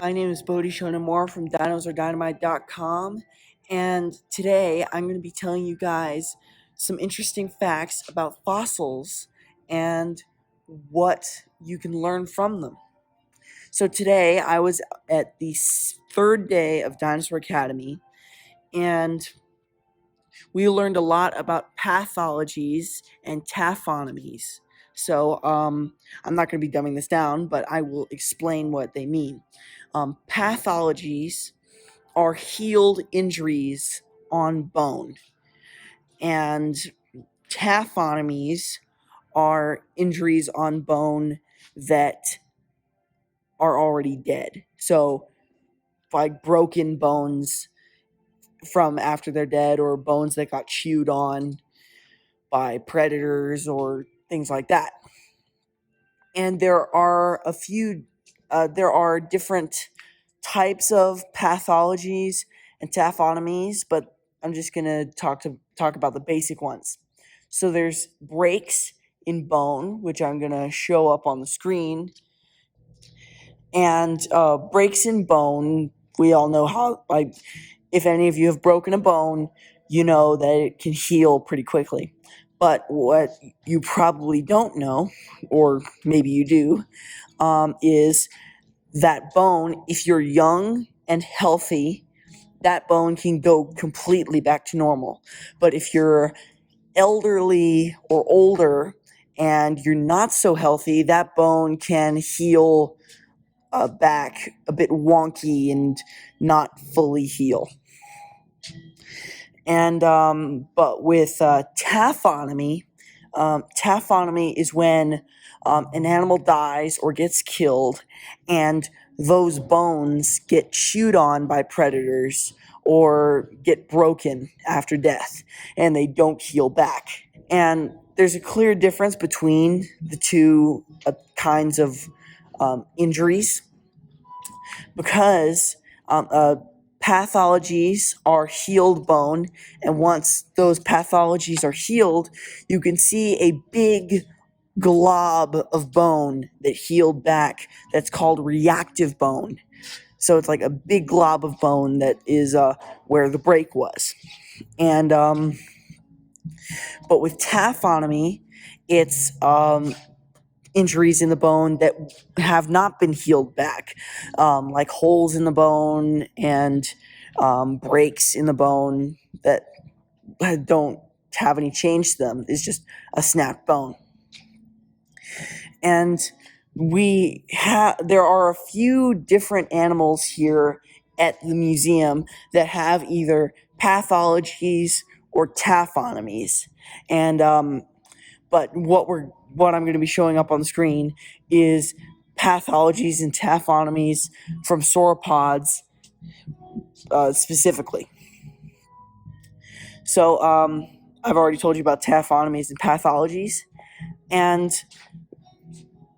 My name is Bodhi Shonamore from dinosaurdynamite.com, and today I'm going to be telling you guys some interesting facts about fossils and what you can learn from them. So today I was at the third day of Dinosaur Academy, and we learned a lot about pathologies and taphonomies. So I'm not going to be dumbing this down, but I will explain what they mean. Pathologies are healed injuries on bone, and taphonomies are injuries on bone that are already dead. So, like broken bones from after they're dead, or bones that got chewed on by predators or things like that. And there are different types of pathologies and taphonomies, but I'm just gonna talk about the basic ones. So there's breaks in bone, which I'm gonna show up on the screen. And breaks in bone, we all know how, like, if any of you have broken a bone, you know that it can heal pretty quickly. But what you probably don't know, or maybe you do, is that bone, if you're young and healthy, that bone can go completely back to normal. But if you're elderly or older and you're not so healthy, that bone can heal back a bit wonky and not fully heal. And but with taphonomy, taphonomy is when an animal dies or gets killed, and those bones get chewed on by predators or get broken after death, and they don't heal back. And there's a clear difference between the two kinds of injuries, because pathologies are healed bone, and once those pathologies are healed, you can see a big glob of bone that healed back that's called reactive bone. So it's like a big glob of bone that is where the break was. And but with taphonomy, it's injuries in the bone that have not been healed back, like holes in the bone and breaks in the bone that don't have any change to them. It's just a snapped bone. And there are a few different animals here at the museum that have either pathologies or taphonomies. And but what I'm going to be showing up on the screen is pathologies and taphonomies from sauropods specifically. So I've already told you about taphonomies and pathologies, and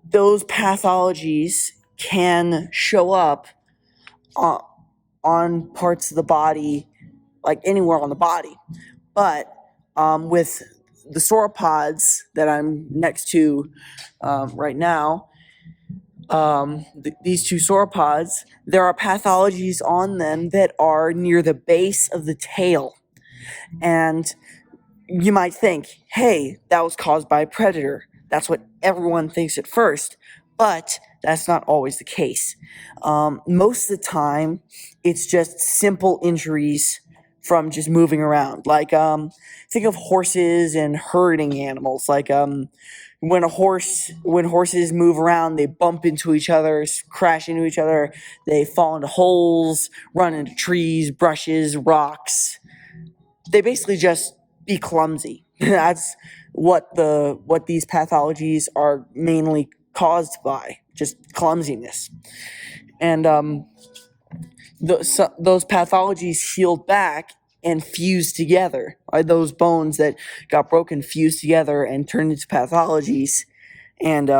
those pathologies can show up on parts of the body, like anywhere on the body. But with the sauropods that I'm next to right now, these two sauropods, there are pathologies on them that are near the base of the tail. And you might think, hey, that was caused by a predator. That's what everyone thinks at first, but that's not always the case. Most of the time, it's just simple injuries from just moving around. Like, think of horses and herding animals. Like, when horses move around, they bump into each other, crash into each other, they fall into holes, run into trees, brushes, rocks. They basically just be clumsy. That's what these pathologies are mainly caused by, just clumsiness. And those pathologies healed back and fused together. Those bones that got broken fused together and turned into pathologies, and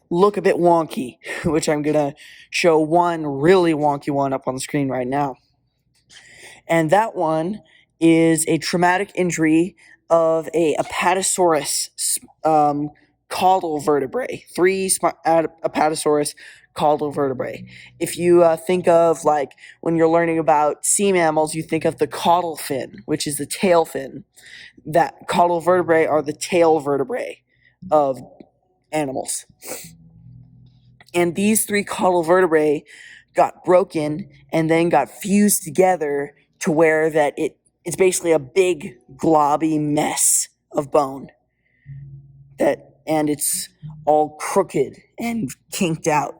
look a bit wonky, which I'm gonna show one really wonky one up on the screen right now. And that one is a traumatic injury of a Apatosaurus caudal vertebrae. 3 Apatosaurus caudal vertebrae. If you think of, like, when you're learning about sea mammals, you think of the caudal fin, which is the tail fin. That caudal vertebrae are the tail vertebrae of animals. And these three caudal vertebrae got broken and then got fused together to where that it's basically a big globby mess of bone. And it's all crooked and kinked out.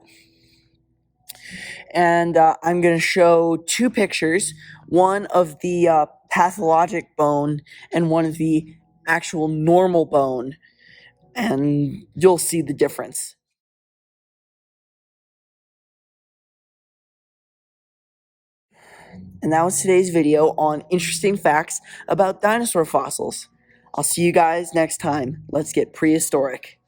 And I'm going to show two pictures, one of the pathologic bone and one of the actual normal bone, and you'll see the difference. And that was today's video on interesting facts about dinosaur fossils. I'll see you guys next time. Let's get prehistoric.